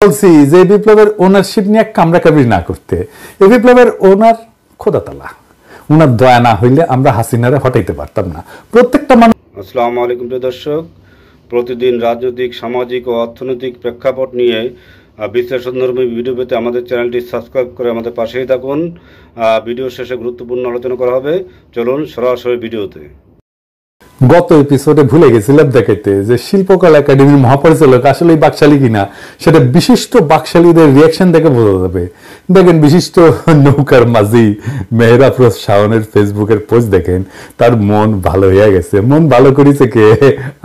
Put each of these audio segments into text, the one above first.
বলছি যে বিপ্লবের ওনারশিপ নিয়ে কামড়াকামড়ি না করতে। এই বিপ্লবের ওনার খোদাতালা, ওনার দয়া না হইলে আমরা হাসিনারে হটাইতে পারতাম না। প্রত্যেকটা মানুষ। আসসালামু আলাইকুম প্রিয় দর্শক, প্রতিদিন রাজনৈতিক, সামাজিক ও অর্থনৈতিক প্রেক্ষাপট নিয়ে বিশ্লেষণধর্মী ভিডিও পেতে আমাদের চ্যানেলটি সাবস্ক্রাইব করে আমাদের পাশেই থাকুন। ভিডিও শেষে গুরুত্বপূর্ণ আলোচনা করা হবে। চলুন সরাসরি ভিডিওতে। গত এপিসোডে ভুলে গেছিলাম দেখাইতে যে শিল্পকলা একাডেমির মহাপরিচালক আসলে বাকশালী কিনা, সেটা বিশিষ্ট বাকশালীদের রিয়াকশন দেখে বোঝা যাবে। দেখেন, বিশিষ্ট নৌকার মাঝি মেহরাফরোজ শাওনের ফেসবুকের পোস্ট দেখেন, তার মন ভালো হয়ে গেছে। মন ভালো করেছে কে?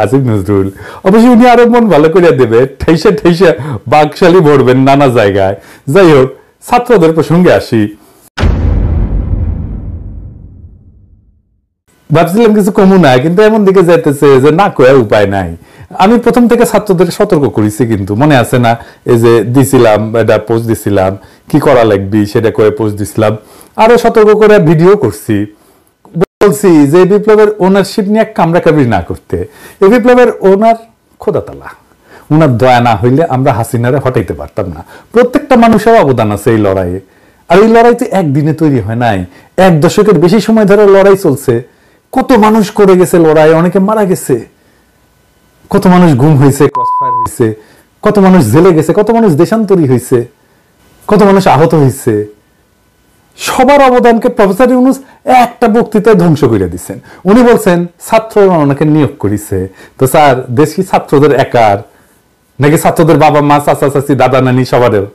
আসিফ নজরুল। অবশ্যই উনি আরো মন ভালো করিয়া দেবে, ঠেসে ঠেসে বাকশালী ভরবেন নানা জায়গায়। যাই হোক, ছাত্রদের প্রসঙ্গে আসি। ভাবছিলাম কিছু কমু না, কিন্তু এমন দিকে যাইতেছে যে না কয়ে উপায় নাই। আমি প্রথম থেকে ছাত্রদের সতর্ক করেছি, কিন্তু মনে আছে না, এই যে দিছিলাম, এটা পোস্ট দিছিলাম, কি করা লাগবে সেটা কয়ে পোস্ট দিছিলাম, আরো সতর্ক করে ভিডিও করছি। বলছি যে বিপ্লবের ওনারশিপ নিয়ে কামড়াকামড়ি না করতে। এই বিপ্লবের ওনার খোদাতালা, ওনার দয়া না হইলে আমরা হাসিনারে হটাইতে পারতাম না। প্রত্যেকটা মানুষের অবদান আছে এই লড়াইয়ে। আর এই লড়াই তো একদিনে তৈরি হয় নাই, 1 দশকের বেশি সময় ধরে লড়াই চলছে। কত মানুষ করে গেছে লড়াই, অনেকে মারা গেছে, কত মানুষ গুম হয়েছে, ক্রসফায়ার হয়েছে, কত মানুষ জেলে গেছে, কত মানুষ দেশান্তরী হয়েছে, কত মানুষ আহত হয়েছে। সবার অবদানকে প্রফেসর ইউনূস একটা বক্তৃতায় ধ্বংস করে দিচ্ছেন। উনি বলছেন ছাত্ররা ওনাকে নিয়োগ করেছে। তো স্যার, দেশ কি ছাত্রদের একার নাকি ছাত্রদের বাবা মা, চাচা চাচি, দাদা নানি সবারও?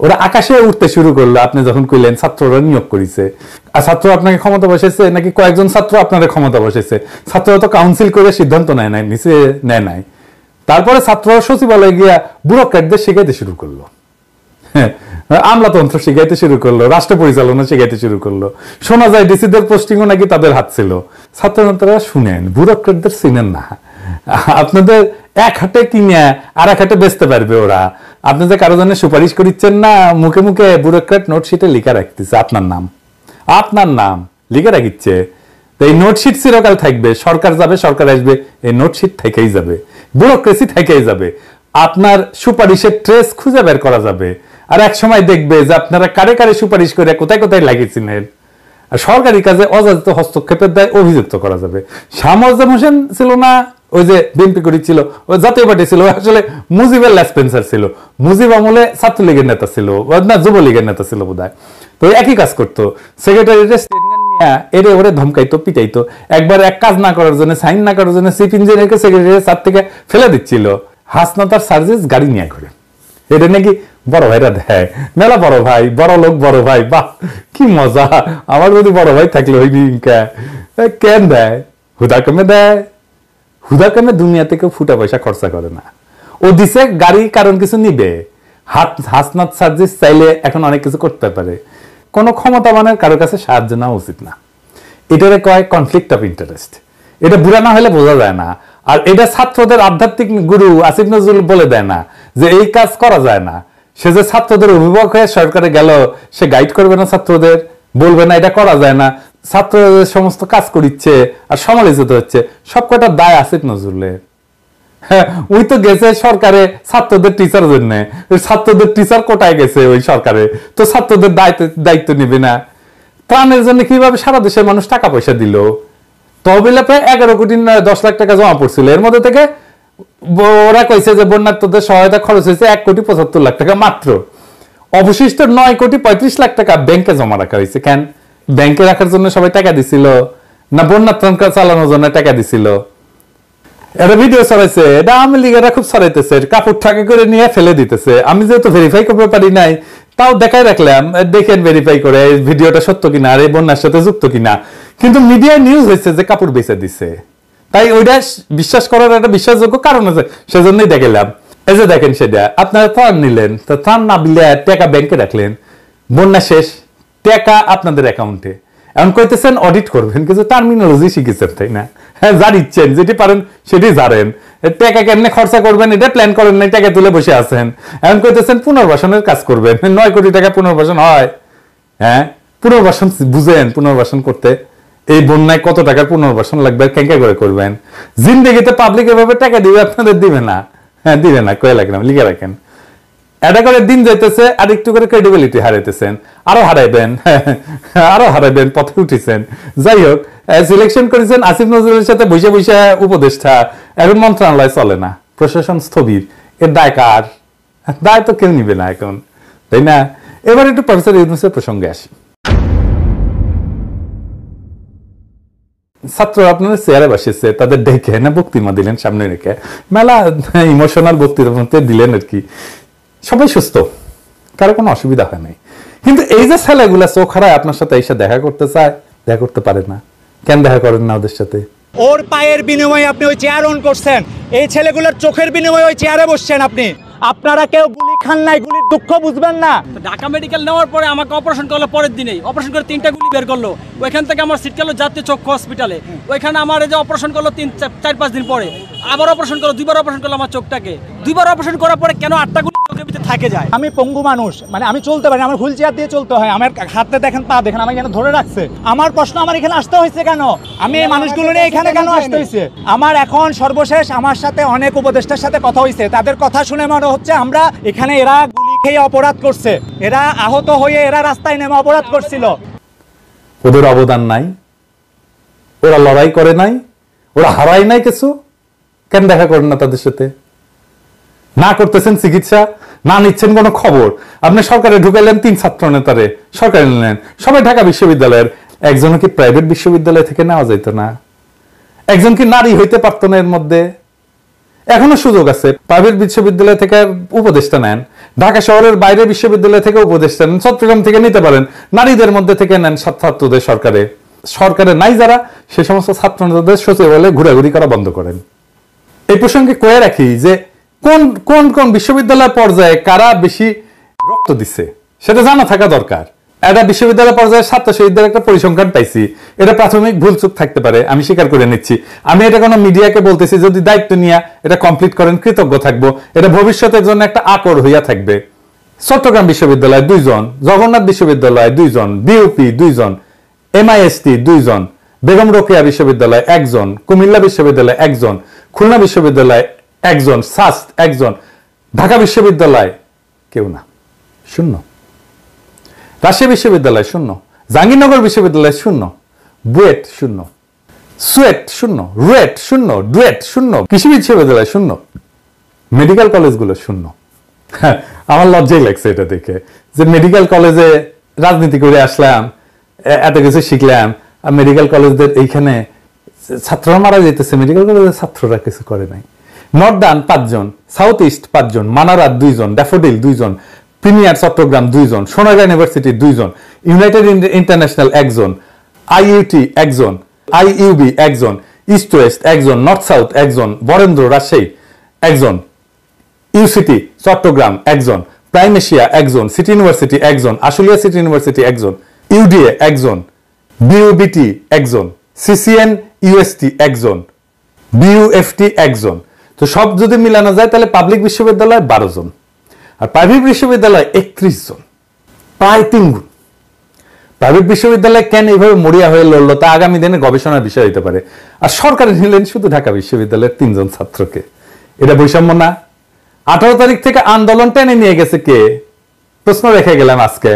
ওরা আকাশে উঠতে শুরু করলো আপনি যখন কইলেন ছাত্ররা নিয়োগ করেছে। আর ছাত্র আপনাকে ক্ষমতা বসেছে নাকি কয়েকজন ছাত্র আপনাদের ক্ষমতা বসেছে? ছাত্ররা তো কাউন্সিল করে সিদ্ধান্ত নেয় নাই, নিচে নেয় নাই। তারপরে ছাত্ররা সচিবালয়ে গিয়া ব্যুরোক্র্যাটদের শিখাইতে শুরু করলো, আমলাতন্ত্র শিখাইতে শুরু করলো, রাষ্ট্র পরিচালনা শিখাইতে শুরু করলো। শোনা যায় ডিসিদের পোস্টিংও নাকি তাদের হাত ছিল। ছাত্ররা শুনেন, ব্যুরোক্র্যাটদের চিনেন না। আপনাদের এক হাতে কিনে আর এক হাতে বেচতে পারবে ওরা। আপনি যে কারো জন্য সুপারিশ করিচ্ছেন না, মুখে মুখে ব্যুরোক্র্যাট নোটশিটে লিখা রাখতেছে আপনার নাম লিখে রাখিচ্ছে। তো এই নোটশিট চিরকাল থাকবে, সরকার যাবে, সরকার আসবে, এই নোটশিট থেকেই যাবে, ব্যুরোক্রেসি থেকেই যাবে। আপনার সুপারিশের ট্রেস খুঁজে বের করা যাবে। আর এক সময় দেখবে যে আপনারা কারে কারে সুপারিশ করে কোথায় কোথায় লাগিয়েছিলেন। আর সরকারি কাজে অযাচিত হস্তক্ষেপের দায় অভিযুক্ত করা যাবে। শাহ মোয়াজ্জেম হোসেন ছিল না, ওই যে বিএনপি করি ছিল, ওই জাতীয় পার্টি ছিল, আসলে মুজিবের লেসপেন্সার ছিল। মুজিব আমলে ছাত্রলীগের নেতা ছিল না, যুবলীগের নেতা ছিল বোধহয়। তো একই কাজ করতো, সেক্রেটারিটা স্টেটমেন্ট নিয়ে এরে ওরে ধমকাইতো, পিটাইতো। একবার এক কাজ না করার জন্য, সাইন না করার জন্য চিফ ইঞ্জিনিয়ারকে সেক্রেটারি ছাদ থেকে ফেলে দিচ্ছিল। হাসনা তার সার্ভিস গাড়ি নিয়ে ঘুরে, এটা নাকি বড় ভাইরা দেয়, মেলা বড় ভাই, বড় লোক বড় ভাই, বাহ কি মজা। আমার যদি বড় ভাই থাকলে ওই কেন দেয়? হুদা কমে দেয়, হুদা কমে দুনিয়া থেকে ফুটা পয়সা খরচা করে না। ও দিছে গাড়ি, কারণ কিছু নিবে। হাসনাত সার্জিস চাইলে এখন অনেক কিছু করতে পারে। কোনো ক্ষমতাবানের কারো কাছে সাহায্য নেওয়া উচিত না। এটারে কয় কনফ্লিক্ট অফ ইন্টারেস্ট। এটা বুড়া না হলে বোঝা যায় না। আর এটা ছাত্রদের আধ্যাত্মিক গুরু আসিফ নজরুল বলে দেয় না যে এই কাজ করা যায় না। সে যে ছাত্রদের অভিভাবক হয়ে সরকারে গেল, সে গাইড করবে না ছাত্রদের, বলবে না এটা করা যায় না। ছাত্রদের সমস্ত কাজ করিচ্ছে আর সমালোচিত হচ্ছে, সব কটা দায় আসিফ নজরুলের। হ্যাঁ, ওই তো গেছে সরকারে ছাত্রদের টিচার জন্য, ছাত্রদের টিচার কোটায় গেছে ওই সরকারে, তো ছাত্রদের দায়িত্ব নিবে না? ত্রাণের জন্য কিভাবে সারা দেশের মানুষ টাকা পয়সা দিল? তহবিলে প্রায় 11 কোটি 10 লাখ টাকা জমা পড়ছিল। এর মধ্যে থেকে ওরা কইছে যে বন্যার্তদের সহায়তা খরচ হয়েছে 1 কোটি 75 লাখ টাকা মাত্র। অবশিষ্ট 9 কোটি 35 লাখ টাকা ব্যাংকে জমা রাখা হয়েছে। কেন? ব্যাংকে রাখার জন্য সবাই টাকা দিছিল না বন্যা ত্রাণ চালানোর জন্য টাকা দিছিল? এটা ভিডিও ছড়াইছে, এটা আওয়ামী লীগেরা খুব ছড়াইতেছে, কাপড় ঠাকে করে নিয়ে ফেলে দিতেছে। আমি যেহেতু ভেরিফাই করতে পারি নাই, তাও দেখাই রাখলাম, দেখেন ভেরিফাই করে ভিডিওটা সত্য কিনা, আর এই বন্যার সাথে যুক্ত কিনা। কিন্তু মিডিয়ায় নিউজ হয়েছে যে কাপড় বেচে দিছে, তাই ওইটা বিশ্বাস করার একটা বিশ্বাসযোগ্য কারণ আছে, সেজন্যই দেখালাম। এই যে দেখেন, সেটা আপনারা ত্রাণ নিলেন, তো ত্রাণ না দিলে টাকা ব্যাংকে রাখলেন, বন্যা শেষ, টাকা আপনাদের অ্যাকাউন্টে। এখন কইতেছেন অডিট করবেন, কিন্তু টার্মিনোলজি শিখেছেন, তাই না? হ্যাঁ, জানিচ্ছেন, যেটি পারেন সেটি জানেন। টাকা কেমনে খরচা করবেন এটা প্ল্যান করেন নাই, টাকা তুলে বসে আছেন। এখন কইতেছেন পুনর্বাসনের কাজ করবেন। 9 কোটি টাকা পুনর্বাসন হয়? হ্যাঁ, পুনর্বাসন বুঝেন? পুনর্বাসন করতে এই বন্যায় কত টাকার পুনর্বাসন লাগবে, কেঙ্কা করে করবেন? জিন্দেগিতে পাবলিক এভাবে টাকা দিবে, আপনাদের দিবে না। হ্যাঁ, দিবে না, কয়ে লাগলাম, লিখে রাখেন। এটা করে দিন যাইতেছে, আর একটু করে ক্রেডিবিলিটি হারাইতেছেন, আরো হারাইবেন, পথে উঠেছেন। যাই হোক, সিলেকশন করেছেন আসিফ নজরুলের সাথে বসে বসে উপদেষ্টা, এখন মন্ত্রণালয় চলে না, প্রশাসন স্থবির। এর দায় কার? দায় তো কেউ নিবে না এখন, তাই না? এবার একটু প্রফেসর ইউনূসের প্রসঙ্গে আসি। ছাত্র আপনারা চেয়ারে বসেছে, তাদের ডেকে না বক্তৃতা দিলেন সামনে রেখে, মেলা ইমোশনাল বক্তৃতা দিলেন আর কি। সবাই সুস্থ, কারো কোনো অসুবিধা হয় নাই। কিন্তু এই যে ছেলেগুলা চোখ হারায় আপনার সাথে এসে দেখা করতে চায়, দেখা করতে পারে না কেন? দেখা করেন না ওদের সাথে? ওর পায়ের বিনিময়ে আপনি ওই চেয়ার অন করছেন, এই ছেলেগুলোর চোখের বিনিময়ে ওই চেয়ারে বসছেন আপনি। আপনারা কেউ গুলি খান নাই, গুলির দুঃখ বুঝবেন না। ঢাকা মেডিকেল নেওয়ার পরে আমাকে অপারেশন করলো, পরের দিনেই অপারেশন করে 3টা গুলি বের করলো। ওইখান থেকে আমার সিট গেল জাতীয় চক্ষু হসপিটালে, ওইখানে আমার এই যে অপারেশন করলো 4-5 দিন পরে, আবার অপারেশন করলো, 2বার অপারেশন করলো আমার চোখটাকে। 2বার অপারেশন করার পরে কেন 8টা গুলি চোখের ভিতরে থাকে যায়? আমি পঙ্গু মানুষ, মানে আমি চলতে পারি, আমার হুইল চেয়ার দিয়ে চলতে হয়, আমার হাতে দেখেন, পা দেখেন, আমার এখানে ধরে রাখছে। আমার প্রশ্ন, আমার এখানে আসতে হয়েছে কেন? আমি এই মানুষগুলো নিয়ে এখানে কেন আসতে হয়েছে? আমার এখন সর্বশেষ আমার সাথে অনেক উপদেষ্টার সাথে কথা হয়েছে, তাদের কথা শুনে মনে হচ্ছে আমরা এখানে, এরা গুলি খেয়ে অপরাধ করছে, এরা আহত হয়ে এরা রাস্তায় নেমে অপরাধ করছিল। ওদের অবদান নাই, ওরা লড়াই করে নাই, ওরা হারায় নাই কিছু, কেন দেখা করেন না তাদের সাথে? না করতেছেন চিকিৎসা, না নিচ্ছেন কোনো খবর। আপনি সরকারে ঢুকাইলেন 3 ছাত্র নেতারে, সরকারে নিলেন, সবাই ঢাকা বিশ্ববিদ্যালয়ের। একজন কি প্রাইভেট বিশ্ববিদ্যালয় থেকে নেওয়া যাইত না? একজন কি নারী হইতে পারত না এর মধ্যে? এখনো সুযোগ আছে, প্রাইভেট বিশ্ববিদ্যালয় থেকে উপদেষ্টা নেন, ঢাকা শহরের বাইরে বিশ্ববিদ্যালয় থেকে উপদেষ্টা নেন, চট্টগ্রাম থেকে নিতে পারেন, নারীদের মধ্যে থেকে নেন ছাত্রদের। সরকারে নাই যারা, সে সমস্ত ছাত্র নেতাদের সচিবালয়ে ঘোরাঘুরি করা বন্ধ করেন। এই প্রসঙ্গে কয়ে রাখি যে কোন কোন কোন বিশ্ববিদ্যালয় পর্যায়ে কারা বেশি রক্ত দিচ্ছে সেটা জানা থাকা দরকার। একটা বিশ্ববিদ্যালয় পর্যায়ে ছাত্র শহীদদের একটা পরিসংখ্যান পাইছি, এটা প্রাথমিক ভুলচুক থাকতে পারে, আমি স্বীকার করে নিচ্ছি। আমি এটা কোনো মিডিয়াকে বলতেছি, যদি দায়িত্ব নিয়ে এটা কমপ্লিট করেন কৃতজ্ঞ থাকবো, এটা ভবিষ্যতের জন্য একটা আকর হইয়া থাকবে। চট্টগ্রাম বিশ্ববিদ্যালয় 2 জন, জগন্নাথ বিশ্ববিদ্যালয় 2 জন, বিউপি 2 জন, MIST 2 জন, বেগম রোকেয়া বিশ্ববিদ্যালয় 1 জন, কুমিল্লা বিশ্ববিদ্যালয় 1 জন, খুলনা বিশ্ববিদ্যালয় 1 জন, সাস্ট 1 জন, ঢাকা বিশ্ববিদ্যালয় কেউ না, 0। রাজশাহী বিশ্ববিদ্যালয় 0, জাহাঙ্গীরনগর বিশ্ববিদ্যালয় 0, বুয়েট 0, সুয়েট 0, রুয়েট 0, ডুয়েট 0, কৃষি বিশ্ববিদ্যালয় 0, মেডিকেল কলেজগুলো 0। আমার লজ্জাই লাগছে এটা দেখে যে মেডিকেল কলেজে রাজনীতি করে আসলাম, এত কিছু শিখলাম, আর মেডিকেল কলেজদের এইখানে ছাত্ররা মারা যেতেছে, মেডিকেল কলেজের ছাত্ররা কিছু করে নাই। নর্দার্ন 5 জন, সাউথ ইস্ট 5 জন, মানারাত 2 জন, ড্যাফোডিল 2 জন, প্রিমিয়ার চট্টগ্রাম 2 জন, সোনারগাঁ ইউনিভার্সিটি 2 জন, ইউনাইটেড ইন্টারন্যাশনাল 1 জন, IUT 1 জন, IUB 1 জন, ইস্ট ওয়েস্ট 1 জন, নর্থ সাউথ 1 জন, বরেন্দ্র রাজশাহী 1 জন, ইউসিটি চট্টগ্রাম 1 জন, প্রাইম এশিয়া 1 জন, সিটি ইউনিভার্সিটি 1 জন, আশুলিয়া সিটি ইউনিভার্সিটি 1 জন, UDA 1 জন, BUBT 1 জন, CCN UST 1 জন, BUFT 1 জন। তো সব যদি মিলানো যায় তাহলে পাবলিক বিশ্ববিদ্যালয় 12 জন, আর প্রাইভেট বিশ্ববিদ্যালয় 31 জন, প্রায় 3 গুণ। প্রাইভেট বিশ্ববিদ্যালয় কেন এইভাবে মরিয়া হয়ে লড়লো তা আগামী দিনে গবেষণার বিষয় হতে পারে। আর সরকারে নিলেন শুধু ঢাকা বিশ্ববিদ্যালয়ের 3 জন ছাত্রকে, এটা বৈষম্য না? 18 তারিখ থেকে আন্দোলন টেনে নিয়ে গেছে কে? প্রশ্ন রেখে গেলাম আজকে,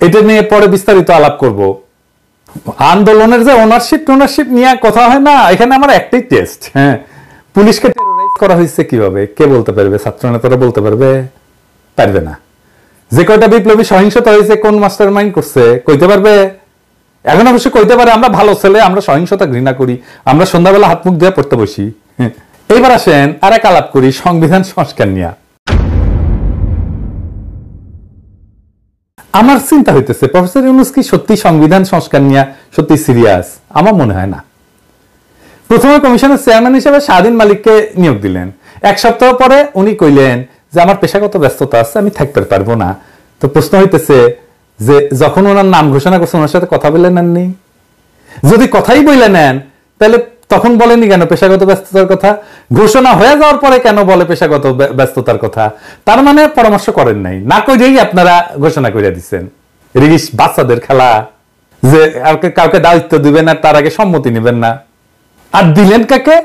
এটা নিয়ে পরে বিস্তারিত আলাপ করব। আন্দোলনের যে ওনারশিপ নিয়ে কথা হয় না, এখানে আমার একটাই টেস্ট, হ্যাঁ, পুলিশকে টেরোরাইজ করা হয়েছে কিভাবে কে বলতে পারবে? ছাত্র নেতারা বলতে পারবে? পারবে না। যে কয়টা বিপ্লবী সহিংসতা হয়েছে কোন মাস্টার মাইন্ড করছে কইতে পারবে? এখন অবশ্য কইতে পারে আমরা ভালো ছেলে, আমরা সহিংসতা ঘৃণা করি, আমরা সন্ধ্যাবেলা হাত মুখ দিয়ে পড়তে বসি। এইবার আসেন আর এক আলাপ করি সংবিধান সংস্কার নিয়ে। আমার চিন্তা হইতেছে প্রফেসর ইউনূস কি সত্যি সংবিধান সংস্কার নিয়ে সত্যি সিরিয়াস? আমার মনে হয় না। প্রথমে কমিশনের চেয়ারম্যান হিসেবে শাহদিন মালিককে নিয়োগ দিলেন, 1 সপ্তাহ পরে উনি কইলেন যে আমার পেশাগত ব্যস্ততা আছে, আমি থাকতে পারবো না। তো প্রশ্ন হইতেছে যে যখন ওনার নাম ঘোষণা করছেন ওনার সাথে কথা বলে নেননি? যদি কথাই বলে নেন তাহলে তখন বলেনি কেন পেশাগত ব্যস্ততার কথা? ঘোষণা হয়ে যাওয়ার পরে কেন বলে পেশাগত ব্যস্ততার কথা? তার মানে পরামর্শ করেন নাই, না কইরেই আপনারা ঘোষণা করে দিচ্ছেন। এটা কি বাচ্চাদের খেলা যে কাউকে দায়িত্ব দিবেন আর তার আগে সম্মতি নেবেন না? আর দিলেন কাকে?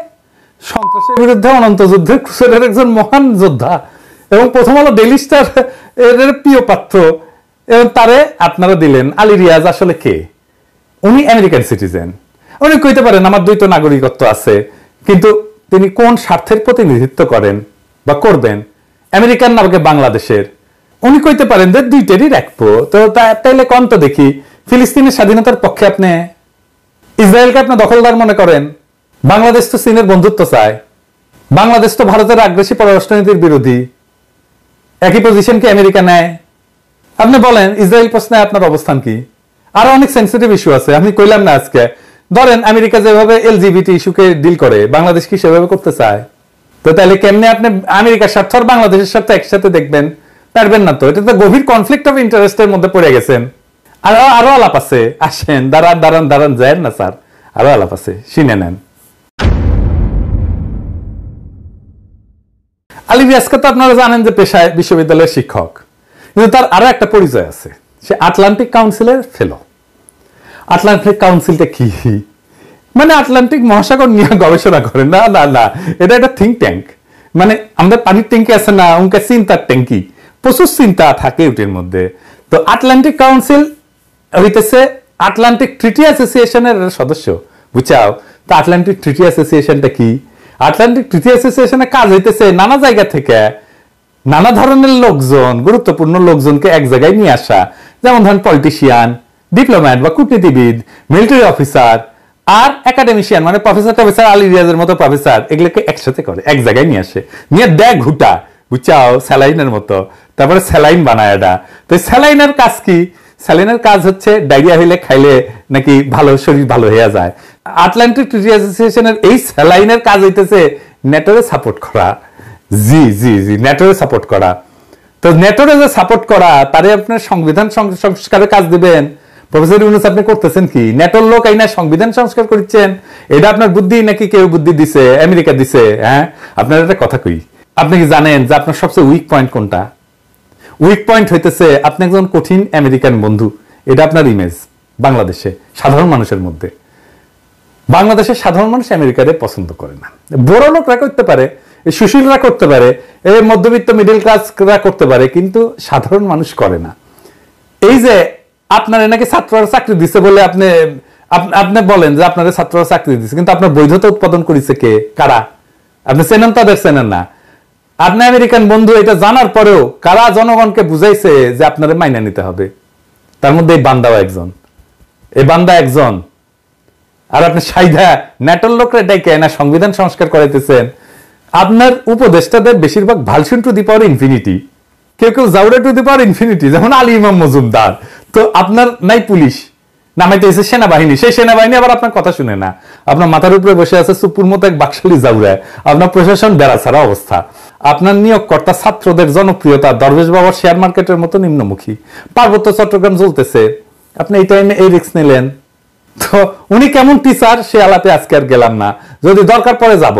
সন্ত্রাসের বিরুদ্ধে অনন্ত যুদ্ধের ক্রুসেডের একজন মহান যোদ্ধা এবং প্রথম আলো ডেইলি স্টার এর প্রিয় পাত্র, এবং তারে আপনারা দিলেন। আলী রিয়াজ আসলে কে? উনি আমেরিকান সিটিজেন। উনি কইতে পারেন আমার দ্বৈত নাগরিকত্ব আছে, কিন্তু তিনি কোন স্বার্থের প্রতিনিধিত্ব করেন বা করবেন, আমেরিকান নাকি বাংলাদেশের? উনি কইতে পারেন যে দুইটারই রাখবো। তো তাইলে কোন তো দেখি, ফিলিস্তিনের স্বাধীনতার পক্ষে আপনি ইসরায়েলকে আপনি দখলদার মনে করেন? বাংলাদেশ তো চীনের বন্ধুত্ব চায়, বাংলাদেশ তো ভারতের আগ্রাসী পররাষ্ট্রনীতির বিরোধী। একই পজিশন কি আমেরিকা নেয়? আপনি বলেন ইসরায়েল প্রশ্নে আপনার অবস্থান কি? আরো অনেক সেন্সিটিভ ইস্যু আছে, আমি কইলাম না আজকে। ধরেন আমেরিকা যেভাবে এলজিবিটি ইস্যুকে ডিল করে, বাংলাদেশ কি সেভাবে করতে চায়? তো তাহলে কেমনে আপনি আমেরিকার স্বার্থ আর বাংলাদেশের স্বার্থ একসাথে দেখবেন? পারবেন না তো। এটা তো গভীর কনফ্লিক্ট অফ ইন্টারেস্টের মধ্যে পড়ে গেছেন। আরো আলাপ আছে, আসেন, দাঁড়ান যায় না স্যার, আরো আলাপ আছে, শুনে নেন। আলী রিয়াজকে তো আপনারা জানেন যে পেশায় বিশ্ববিদ্যালয়ের শিক্ষক, কিন্তু তার আরো একটা পরিচয় আছে, সে আটলান্টিক কাউন্সিলের ফেলো। আটলান্টিক কাউন্সিলটা কি? মানে আটলান্টিক মহাসাগর নিয়ে গবেষণা করে। না না না, এটা একটা থিঙ্ক ট্যাঙ্ক। মানে আমাদের পানির ট্যাঙ্কি আছে না, উনকে চিন্তার ট্যাঙ্কি, প্রচুর চিন্তা থাকে ওটির মধ্যে। তো আটলান্টিক কাউন্সিল হইতেছে আটলান্টিক ট্রিটি অ্যাসোসিয়েশনের সদস্য, বুঝাও? তো আটলান্টিক ট্রিটি অ্যাসোসিয়েশনটা কি? আটলান্টিক ট্রিটি অ্যাসোসিয়েশনের কাজ হইতেছে নানা জায়গা থেকে নানা ধরনের লোকজন, গুরুত্বপূর্ণ লোকজনকে এক জায়গায় নিয়ে আসা। যেমন ধরেন পলিটিশিয়ান, ডিপ্লোম্যাট বা কূটনীতিবিদ, মিলিটারি অফিসার আর একাডেমিশিয়ান, মানে প্রফেসর টফেসর, আলী রিয়াজের মতো প্রফেসর, এগুলোকে একসাথে করে এক জায়গায় নিয়ে আসে, নিয়ে দেখ ঘুটা, বুঝাও, স্যালাইনের মতো। তারপরে স্যালাইন বানায় এটা। তো স্যালাইনের কাজ কি? স্যালাইনের কাজ হচ্ছে ডায়রিয়া হইলে খাইলে নাকি ভালো, শরীর ভালো হয়ে যায়। আটলান্টিক ট্রিটি অ্যাসোসিয়েশনের এই স্যালাইনের কাজ হইতেছে নেটোরে সাপোর্ট করা। জি জি জি, নেটোরে সাপোর্ট করা। তো নেটোরে যে সাপোর্ট করা, তারে আপনার সংবিধান সংস্কারের কাজ দিবেন। প্রফেসর ইউনূস আপনি করতেছেন কি? নেটোর লোক আইনা সংবিধান সংস্কার করছেন? এটা আপনার বুদ্ধি নাকি কেউ বুদ্ধি দিছে? আমেরিকা দিছে? হ্যাঁ, আপনার একটা কথা কই, আপনি কি জানেন যে আপনার সবচেয়ে উইক পয়েন্ট কোনটা? উইক পয়েন্ট হইতেছে আপনি একজন কঠিন আমেরিকান বন্ধু। এটা আপনার ইমেজ বাংলাদেশে সাধারণ মানুষের মধ্যে। বাংলাদেশের সাধারণ মানুষ আমেরিকারে পছন্দ করে না। বড় লোকরা করতে পারে, সুশীলরা করতে পারে, মধ্যবিত্ত মিডল ক্লাসরা করতে পারে, কিন্তু সাধারণ মানুষ করে না। এই যে আপনার নাকি ছাত্ররা চাকরি দিচ্ছে বলে আপনি বলেন যে আপনার ছাত্ররা চাকরি দিচ্ছে, কিন্তু আপনার বৈধতা উৎপাদন করেছে কে? কারা? আপনি চেনেন? তাদের চেনেন না। আপনি আমেরিকান বন্ধু এটা জানার পরেও কারা জনগণকে বুঝাইছে যে আপনারা মাইনা নিতে হবে? তার মধ্যে এই বান্দাও একজন, এই বান্দা একজন। আর আপনি সাইধা নেটোর লোকরা ডেকে না সংবিধান সংস্কার করাইতেছেন। আপনার উপদেষ্টাদের বেশিরভাগ ভালসুন টু দি পাওয়ার ইনফিনিটি, কেউ কেউ জাউরা টু দি পাওয়ার ইনফিনিটি, যেমন আলী ইমাম মজুমদার। তো আপনার নাই পুলিশ, নামাইতেছে সেনাবাহিনী, সেই সেনাবাহিনী আবার আপনার কথা শুনে না। আপনার মাথার উপরে বসে আছে সুপুর মতো এক বাকশালী জাউরা। আপনার প্রশাসন বেড়া ছাড়া অবস্থা। আপনার নিয়োগকর্তা ছাত্রদের জনপ্রিয়তা দরবেশ বাবার শেয়ার মার্কেটের মতো নিম্নমুখী। পার্বত্য চট্টগ্রাম চলতেছে, আপনি এই টাইমে এই রিস্ক নিলেন। তো উনি কেমন টিচার সে আলাপে আজকে আর গেলাম না, যদি দরকার পড়ে যাব।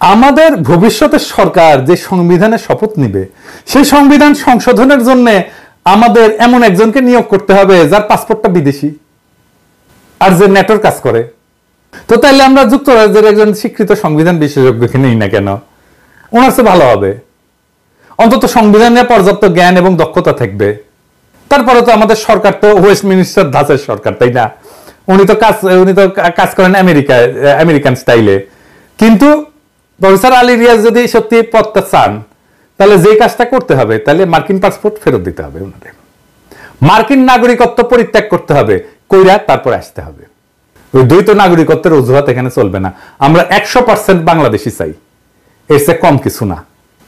আমাদের ভবিষ্যতের সরকার যে সংবিধানের শপথ নিবে, সেই সংবিধান সংশোধনের জন্য আমাদের এমন একজনকে নিয়োগ করতে হবে যার পাসপোর্টটা বিদেশি আর যে নেটোর কাজ করে। তো তাইলে আমরা যুক্তরাজ্যের একজন স্বীকৃত সংবিধান বিশেষজ্ঞকে নেই না কেন? ওনার চেয়ে ভালো হবে। অন্তত সংবিধান নিয়ে পর্যাপ্ত জ্ঞান এবং দক্ষতা থাকবে। তারপরে তো আমাদের সরকার তো ওয়েস্টমিনিস্টার ধাঁচের সরকার, তাই না? উনি তো কাজ করেন আমেরিকান স্টাইলে। কিন্তু প্রফেসর আলী রিয়াজ যদি সত্যি পদটা চান, তাহলে যে কাজটা করতে হবে, তাহলে মার্কিন পাসপোর্ট ফেরত দিতে হবে ওনাদের, মার্কিন নাগরিকত্ব পরিত্যাগ করতে হবে, কইরা তারপর আসতে হবে। ওই দ্বৈত নাগরিকত্বের অজুহাত এখানে চলবে না। আমরা 100% বাংলাদেশি চাই, এর চেয়ে কম কিছু না।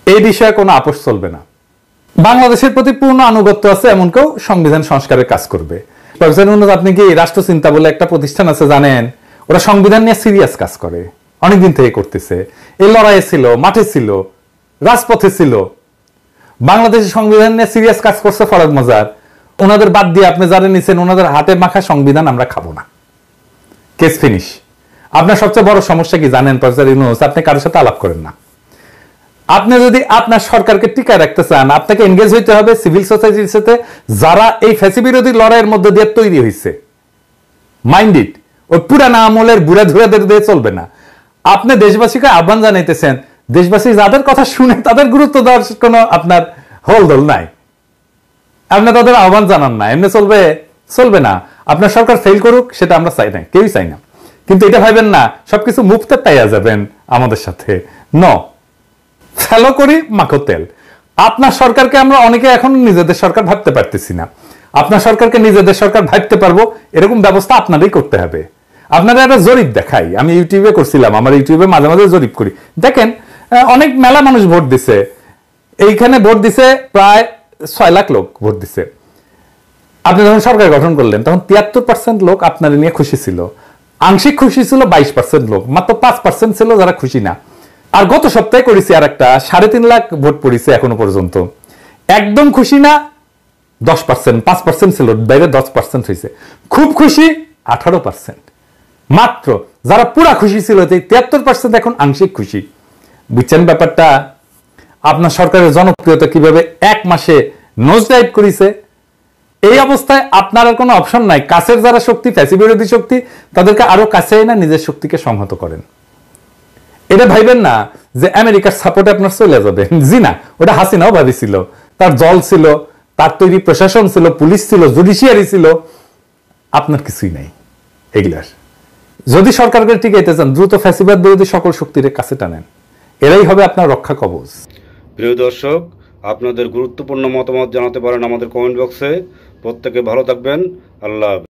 এই বিষয়ে কোনো আপোষ চলবে না। বাংলাদেশের প্রতি পূর্ণ আনুগত্য আছে এমন কেউ সংবিধান সংস্কারের কাজ করবে। প্রফেসর ইউনূস, আপনি কি রাষ্ট্রচিন্তা বলে একটা প্রতিষ্ঠান আছে জানেন? ওরা সংবিধান নিয়ে সিরিয়াস কাজ করে, অনেকদিন থেকে করতেছে। এই লড়াইয়ে ছিল, মাঠে ছিল, রাজপথে ছিল। বাংলাদেশের সংবিধান নিয়ে সিরিয়াস কাজ করছে ফরাদ মজার। ওনাদের বাদ দিয়ে আপনি যারা নিছেন, ওনাদের হাতে মাখা সংবিধান আমরা খাবো না। Case finish. আপনার সবচেয়ে বড় সমস্যা কি জানেন প্রফেসর ইউনূস? আপনি কারোর সাথে আলাপ করেন না। আপনি যদি আপনার সরকারকে টিকায় রাখতে চান, আপনাকে এনগেজ হইতে হবে সিভিল সোসাইটির সাথে, যারা এই ফ্যাসি বিরোধী লড়াইয়ের মধ্যে দিয়ে তৈরি হয়েছে। Mind it. ওই পুরানা আমলের বুড়া ধুরাদের দিয়ে চলবে না। আপনি দেশবাসীকে আহ্বান জানাইতেছেন দেশবাসী যাদের কথা শুনে তাদের গুরুত্ব দেওয়ার কোনো আপনার হলদল নাই, আপনি তাদের আহ্বান জানান না, এমনি চলবে না। আপনার সরকার ফেল করুক সেটা আমরা চাই না, কেউই চাই না, কিন্তু এটা ভাবেন না সবকিছু মুফতে পাইয়া যাবেন আমাদের সাথে। ফেলো করি মাখো তেল। আপনার সরকারকে আমরা অনেকে এখন নিজেদের সরকার ভাবতে পারতেছি না। আপনার সরকারকে নিজেদের সরকার ভাবতে পারবো এরকম ব্যবস্থা আপনারই করতে হবে। আপনারা একটা জরিপ দেখাই, আমি ইউটিউবে করছিলাম, আমার ইউটিউবে মাঝে মাঝে জরিপ করি, দেখেন অনেক মেলা মানুষ ভোট দিছে, এইখানে ভোট দিছে প্রায় 6 লাখ লোক ভোট দিছে। আপনি যখন সরকার গঠন করলেন তখন 73% লোক আপনার নিয়ে খুশি ছিল, আংশিক খুশি ছিল 22% লোক, মাত্র 5% ছিল যারা খুশি না। আর গত সপ্তাহে করেছি আর একটা 3.5 লাখ ভোট পড়েছে এখনো পর্যন্ত, একদম খুশি না 10%, 5% ছিল, বাইরে 10% হয়েছে, খুব খুশি 18%। মাত্র যারা পুরা খুশি ছিল 73% এখন আংশিক খুশি। বুঝছেন ব্যাপারটা? আপনার সরকারের জনপ্রিয়তা কিভাবে এক মাসে নোজ ডাইভ করেছে। এই অবস্থায় আপনার আর কোনো অপশন নাই, কাছের যারা শক্তি, ফ্যাসি বিরোধী শক্তি, তাদেরকে আরো কাছে না নিজের শক্তিকে সংহত করেন। এটা ভাইবেন না যে আমেরিকার সাপোর্টে আপনার চলে যাবেন, জি না, ওটা হাসিনাও ভাবিছিল, তার দল ছিল, তার তৈরি প্রশাসন ছিল, পুলিশ ছিল, জুডিশিয়ারি ছিল, আপনার কিছুই নাই এগুলার। যদি সরকারকে টিকাইতে চান দ্রুত ফ্যাসিবাদ বিরোধী সকল শক্তির কাছে টানেন, এরাই হবে আপনার রক্ষা কবচ। প্রিয় দর্শক, আপনাদের গুরুত্বপূর্ণ মতামত জানাতে পারেন আমাদের কমেন্ট বক্সে। প্রত্যেকে ভালো থাকবেন। আল্লাহ হাফেজ।